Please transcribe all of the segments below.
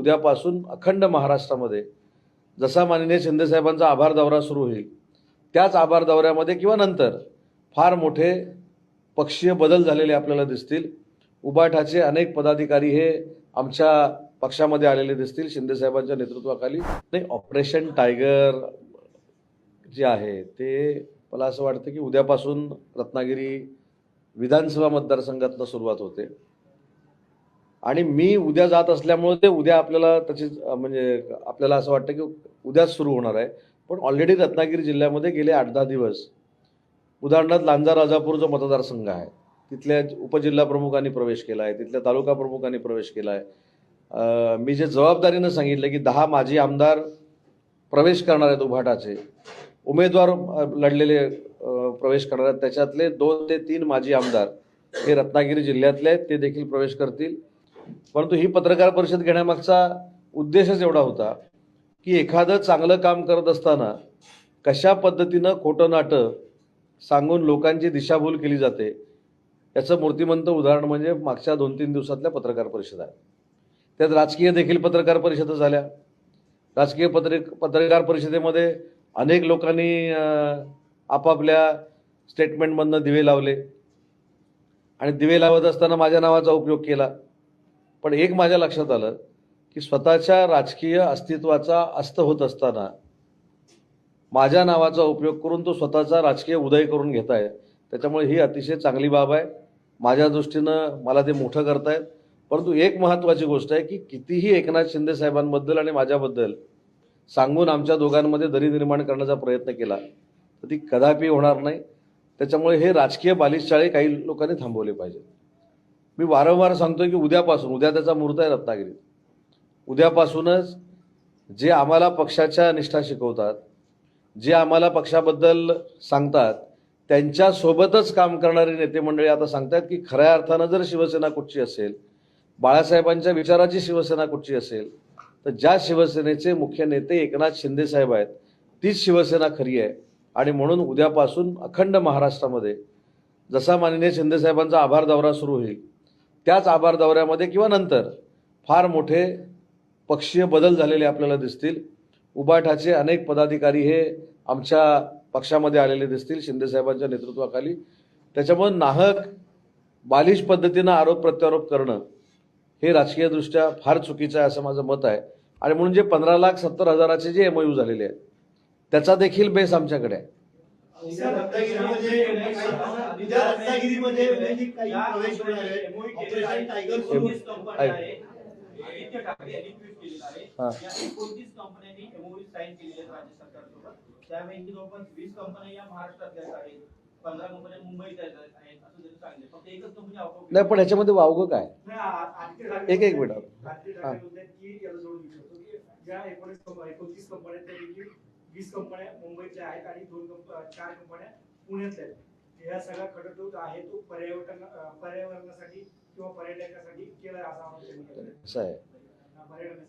उद्यापासून अखंड महाराष्ट्रामध्ये जसा माननीय शिंदेसाहेबांचा आभार दौरा सुरू होईल त्याच आभार दौऱ्यामध्ये किंवा नंतर फार मोठे पक्षीय बदल झालेले आपल्याला दिसतील। उबाठाचे अनेक पदाधिकारी हे आमच्या पक्षामध्ये आलेले दिसतील शिंदेसाहेबांच्या नेतृत्वाखाली। नाही, ऑपरेशन टायगर जे आहे ते मला असं वाटतं की उद्यापासून रत्नागिरी विधानसभा मतदारसंघातनं सुरुवात होते आणि मी उद्या जात असल्यामुळे ते उद्या आपल्याला त्याची म्हणजे आपल्याला असं वाटतं की उद्याच सुरू होणार आहे, पण ऑलरेडी रत्नागिरी जिल्ह्यामध्ये गेले 8-10 दिवस उदाहरणार्थ लांजा राजापूर जो मतदारसंघ आहे तिथल्या उपजिल्हा प्रमुखांनी प्रवेश केला आहे, तिथल्या तालुका प्रमुखांनी प्रवेश केला आहे। मी जे जबाबदारीनं सांगितलं की 10 माजी आमदार प्रवेश करणार आहेत, उभाटाचे उमेदवार लढलेले प्रवेश करणार आहेत, त्याच्यातले 2 ते 3 माजी आमदार हे रत्नागिरी जिल्ह्यातले आहेत, ते देखील प्रवेश करतील। परंतु ही पत्रकार परिषद घेण्यामागचा उद्देशच एवढा होता की एखादं चांगलं काम करत असताना कशा पद्धतीनं खोटं नाटं सांगून लोकांची दिशाभूल केली जाते याचं मूर्तिमंत उदाहरण म्हणजे मागच्या 2-3 दिवसातल्या पत्रकार परिषदा आहेत। त्यात राजकीय देखील पत्रकार परिषदा झाल्या। राजकीय पत्रकार परिषदेमध्ये अनेक लोकांनी आपापल्या स्टेटमेंटमधनं दिवे लावले आणि दिवे लावत असताना माझ्या नावाचा उपयोग केला, पण एक माझ्या लक्षात आलं की स्वतःच्या राजकीय अस्तित्वाचा अस्त होत असताना माझ्या नावाचा उपयोग करून तो स्वतःचा राजकीय उदय करून घेत आहे। त्याच्यामुळे ही अतिशय चांगली बाब आहे। माझ्या दृष्टीनं मला ते मोठं करतायत। परंतु एक महत्त्वाची गोष्ट आहे की कितीही एकनाथ शिंदे साहेबांबद्दल आणि माझ्याबद्दल सांगून आमच्या दोघांमध्ये दरी निर्माण करण्याचा प्रयत्न केला तर ती कदापि होणार नाही। त्याच्यामुळे हे राजकीय बालिशचाळे काही लोकांनी थांबवले पाहिजे। मी वारंवार सांगतोय की उद्या त्याचा मुहूर्त आहे रत्नागिरीत, उद्यापासूनच जे आम्हाला पक्षाच्या निष्ठा शिकवतात, जे आम्हाला पक्षाबद्दल सांगतात, त्यांच्यासोबतच काम करणारी नेते मंडळी आता सांगतात की खऱ्या अर्थानं जर शिवसेना कुठची असेल, बाळासाहेबांच्या विचाराची शिवसेना कुठची असेल, तर ज्या शिवसेनेचे मुख्य नेते एकनाथ शिंदे साहेब आहेत तीच शिवसेना खरी आहे। आणि म्हणून उद्यापासून अखंड महाराष्ट्रामध्ये जसा माननीय शिंदेसाहेबांचा आभार दौरा सुरू होईल त्याच आभार दौऱ्यामध्ये किंवा नंतर फार मोठे पक्षीय बदल झालेले आपल्याला दिसतील। उबाठाचे अनेक पदाधिकारी हे आमच्या पक्षामध्ये आलेले दिसतील शिंदेसाहेबांच्या नेतृत्वाखाली। त्याच्यामुळे नाहक बालिश पद्धतीनं आरोप प्रत्यारोप करणं हे राजकीयदृष्ट्या फार चुकीचं आहे असं माझं मत आहे। आणि म्हणून जे 15,70,000चे जे MOU झालेले आहेत त्याचा देखील बेस आमच्याकडे आहे। नाही, पण ह्याच्यामध्ये वावगं काय? एक मिनिट, ज्या 29 कंपन्या त्यापैकी 20 कंपन्या मुंबईतल्या आहेत आणि 4 कंपन्या पुण्यातल्या आहेत। ह्या सगळा खटपट आहे तो पर्यावरणासाठी किंवा पर्यटकासाठी केला असं आहे।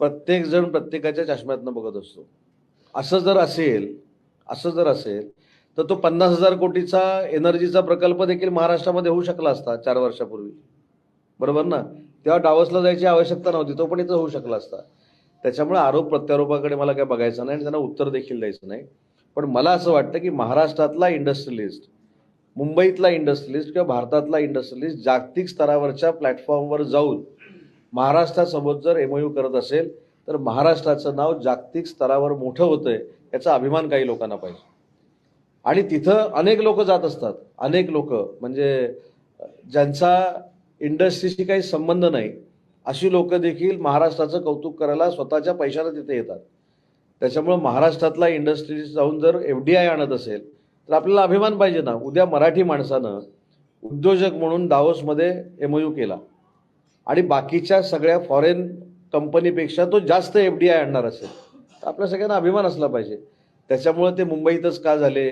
प्रत्येक जण प्रत्येकाच्या चष्म्यातनं बघत असतो। असं जर असेल तर तो 50,000 कोटीचा एनर्जीचा प्रकल्प देखील महाराष्ट्रामध्ये होऊ शकला असता 4 वर्षापूर्वी, बरोबर ना? तेव्हा डावसला जायची आवश्यकता नव्हती, तो पण इथं होऊ शकला असता। त्याच्यामुळे आरोप प्रत्यारोपाकडे मला काय बघायचं नाही आणि त्यांना उत्तर देखील द्यायचं नाही। पण मला असं वाटतं की महाराष्ट्रातला इंडस्ट्रियलिस्ट, मुंबईतला इंडस्ट्रियलिस्ट किंवा भारतातला इंडस्ट्रियलिस्ट जागतिक स्तरावरच्या प्लॅटफॉर्मवर जाऊन महाराष्ट्रासोबत जर MOU करत असेल तर महाराष्ट्राचं नाव जागतिक स्तरावर मोठं होतंय याचा अभिमान काही लोकांना पाहिजे। आणि तिथं अनेक लोक जात असतात, अनेक लोक म्हणजे ज्यांचा इंडस्ट्रीशी काही संबंध नाही अशी लोक देखील महाराष्ट्राचं कौतुक करायला स्वतःच्या पैशाला तिथे येतात। त्याच्यामुळे महाराष्ट्रातला इंडस्ट्रीज जाऊन जर FDI आणत असेल तर आपल्याला अभिमान पाहिजे ना। उद्या मराठी माणसानं उद्योजक म्हणून दावोसमध्ये MOU केला आणि बाकीच्या सगळ्या फॉरेन कंपनीपेक्षा तो जास्त FDI आणणार असेल तर आपल्या सगळ्यांना अभिमान असला पाहिजे। त्याच्यामुळे ते मुंबईतच का झाले,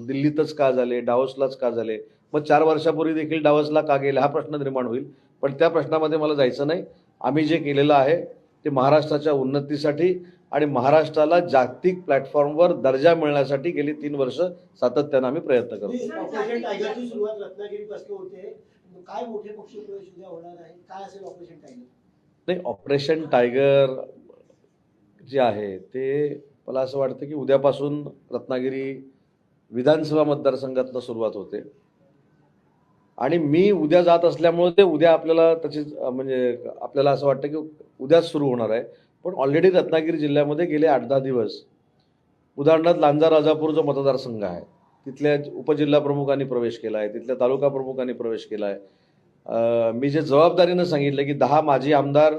दिल्लीतच का झाले, डावोसलाच का झाले, मग 4 वर्षापूर्वी देखील डावोसला का गेले हा प्रश्न निर्माण होईल। पण त्या प्रश्नामध्ये मला जायचं नाही। आम्ही जे केलेलं आहे ते महाराष्ट्राच्या उन्नतीसाठी आणि महाराष्ट्राला जागतिक प्लॅटफॉर्मवर दर्जा मिळण्यासाठी गेली 3 वर्ष सातत्यानं आम्ही प्रयत्न करतो। ऑपरेशन टायगरची सुरुवात रत्नागिरीपासून होते, काय मोठे पक्ष प्रवेश उद्या होणार आहे, काय असेल ऑपरेशन टायगर? नाही, ऑपरेशन टायगर जे आहे ते मला असं वाटतं की उद्यापासून रत्नागिरी विधानसभा मतदारसंघातनं सुरुवात होते आणि मी उद्या जात असल्यामुळे ते उद्या आपल्याला त्याची म्हणजे आपल्याला असं वाटतं की उद्याच सुरू होणार आहे. पण ऑलरेडी रत्नागिरी जिल्ह्यामध्ये गेले 8-10 दिवस उदाहरणार्थ लांजा राजापूर जो मतदारसंघ आहे तिथल्या उपजिल्हा प्रमुखांनी प्रवेश केला आहे, तिथल्या तालुका प्रमुखांनी प्रवेश केला आहे. मी जे जबाबदारीनं सांगितलं की 10 माजी आमदार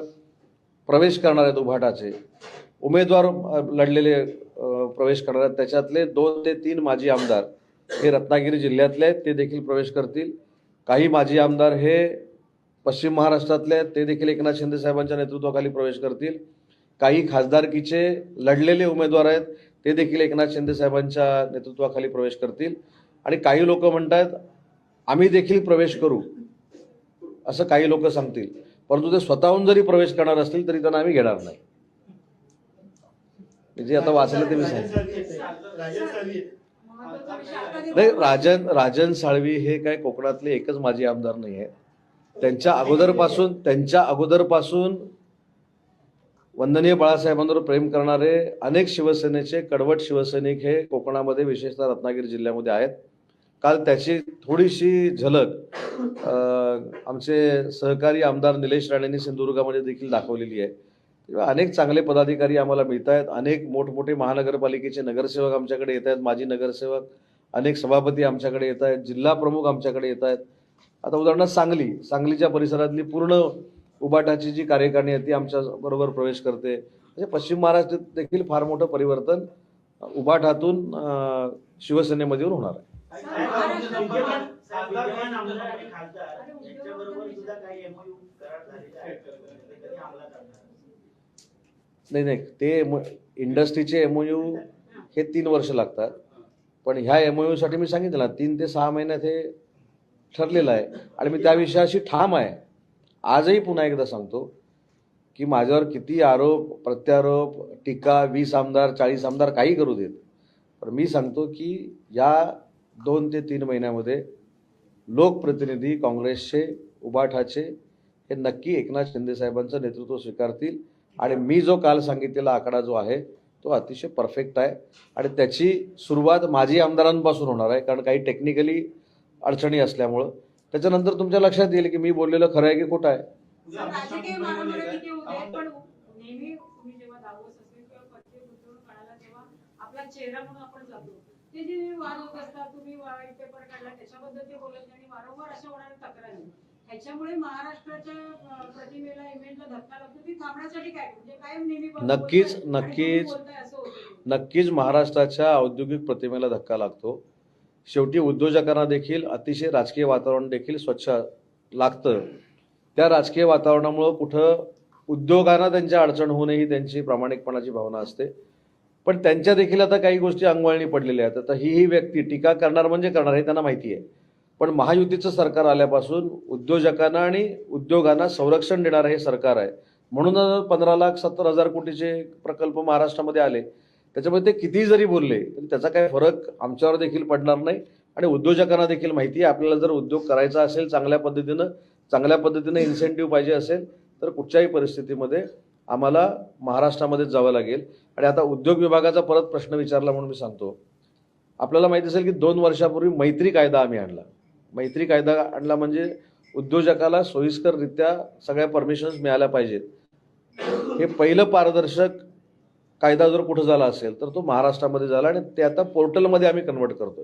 प्रवेश करणार आहेत उभाटाचे उमेदवार लढलेले प्रवेश करणार आहेत, त्याच्यातले 2 ते 3 माजी आमदार हे रत्नागिरी जिल्ह्यातले आहेत, ते देखील प्रवेश करतील. काही माजी आमदार हे पश्चिम महाराष्ट्रातले आहेत, ते देखील एकनाथ शिंदे साहेबांच्या नेतृत्वाखाली प्रवेश करतील. काही खासदारकीचे लढलेले उमेदवार आहेत, ते देखील एकनाथ शिंदे साहेबांच्या नेतृत्वाखाली प्रवेश करतील. आणि काही लोक म्हणतात आम्ही देखील प्रवेश करू, असं काही लोक सांगतील. परंतु ते स्वतःहून जरी प्रवेश करणार असतील तरी त्यांना आम्ही घेणार नाही. जे आता वाचलं ते मी सांगितलं. नाही, राजन साळवी हे काय कोकणातले एकच माजी आमदार नाही आहेत. त्यांच्या अगोदरपासून वंदनीय बाळासाहेबांवर प्रेम करणारे अनेक शिवसेनेचे कडवट शिवसैनिक हे कोकणामध्ये विशेषतः रत्नागिरी जिल्ह्यामध्ये आहेत. काल त्याची थोडीशी झलक आमचे सहकारी आमदार निलेश राणेंनी सिंधुदुर्गामध्ये देखील दाखवलेली आहे. तेव्हा अनेक चांगले पदाधिकारी आम्हाला मिळत आहेत. अनेक मोठमोठे महानगरपालिकेचे नगरसेवक आमच्याकडे येत आहेत, माजी नगरसेवक, अनेक सभापती आमच्याकडे येत आहेत, जिल्हा प्रमुख आमच्याकडे येत आहेत. आता उदाहरणार्थ सांगलीच्या परिसरातली पूर्ण उबाटाची जी कार्यकारिणी आहे ती आमच्या बरोबर प्रवेश करते. म्हणजे पश्चिम महाराष्ट्रात देखील फार मोठं परिवर्तन उबाटातून शिवसेनेमध्ये होणार आहे. नाही, ते इंडस्ट्रीचे एमओयू हे 3 वर्ष लागतात. पण ह्या एमओयू साठी मी सांगितलं ना 3 ते 6 महिन्यात हे ठरलेलं आहे आणि मी त्या विषयाशी ठाम आहे. आजही पुन्हा एकदा सांगतो की माझ्यावर किती आरोप प्रत्यारोप टीका 20 आमदार 40 आमदार काही करू देत, पण मी सांगतो की या 2 ते 3 महिन्यामध्ये लोकप्रतिनिधी काँग्रेसचे उबाठाचे हे नक्की एकनाथ शिंदे साहेबांचं नेतृत्व स्वीकारतील. आणि मी जो काल सांगितलेला आकडा जो आहे तो अतिशय परफेक्ट आहे आणि त्याची सुरुवात माजी आमदारांपासून होणार आहे. कारण काही टेक्निकली अडचणी असल्यामुळं त्याच्यानंतर तुमच्या लक्षात येईल की मी बोललेलं खरं आहे की खोटं आहे. राजकीय मारामारी किती होते, पण नेहमी तुम्ही जेव्हा दावोस असेल किंवा पत्ते गुंतवणूक काढायला तेव्हा आपला चेहरा म्हणून आपण जातो. ते जे वाद होत असतात, तुम्ही व्हाईट पेपर काढला त्याच्याबद्दल ते बोलत नाही, वारंवार अशा होणाऱ्या तक्रारी ह्याच्यामुळे महाराष्ट्राच्या प्रतिमेला इमेजला धक्का लागतो. ती थांबण्यासाठी काय म्हणजे कायम नेहमी नक्कीच महाराष्ट्राच्या औद्योगिक प्रतिमेला धक्का लागतो. शेवटी उद्योजकांना देखील अतिशय राजकीय वातावरण देखील स्वच्छ लागतं. त्या राजकीय वातावरणामुळं कुठं उद्योगांना त्यांच्या अडचण होऊ नये ही त्यांची प्रामाणिकपणाची भावना असते. पण त्यांच्या देखील आता काही गोष्टी अंगवळणी पडलेल्या आहेत. आता ही व्यक्ती टीका करणार म्हणजे करणार हे त्यांना माहिती आहे. पण महायुतीचं सरकार आल्यापासून उद्योजकांना आणि उद्योगांना संरक्षण देणारं हे सरकार आहे. म्हणून 15,70,000 कोटीचे प्रकल्प महाराष्ट्रामध्ये आले. त्याच्यामध्ये ते कितीही जरी बोलले तरी त्याचा काही फरक आमच्यावर देखील पडणार नाही आणि उद्योजकांना देखील माहिती आहे आपल्याला जर उद्योग करायचा असेल चांगल्या पद्धतीनं इन्सेंटिव्ह पाहिजे असेल तर कुठच्याही परिस्थितीमध्ये आम्हाला महाराष्ट्रामध्येच जावं लागेल. आणि आता उद्योग विभागाचा परत प्रश्न विचारला म्हणून मी सांगतो. आपल्याला माहिती असेल की 2 वर्षापूर्वी मैत्री कायदा आम्ही आणला. मैत्री कायदा आणला म्हणजे उद्योजकाला सोयीस्कररित्या सगळ्या परमिशन्स मिळाल्या पाहिजेत. हे पहिलं पारदर्शक कायदा जर कुठं झाला असेल तर तो महाराष्ट्रामध्ये झाला आणि ते आता पोर्टलमध्ये आम्ही कन्वर्ट करतोय.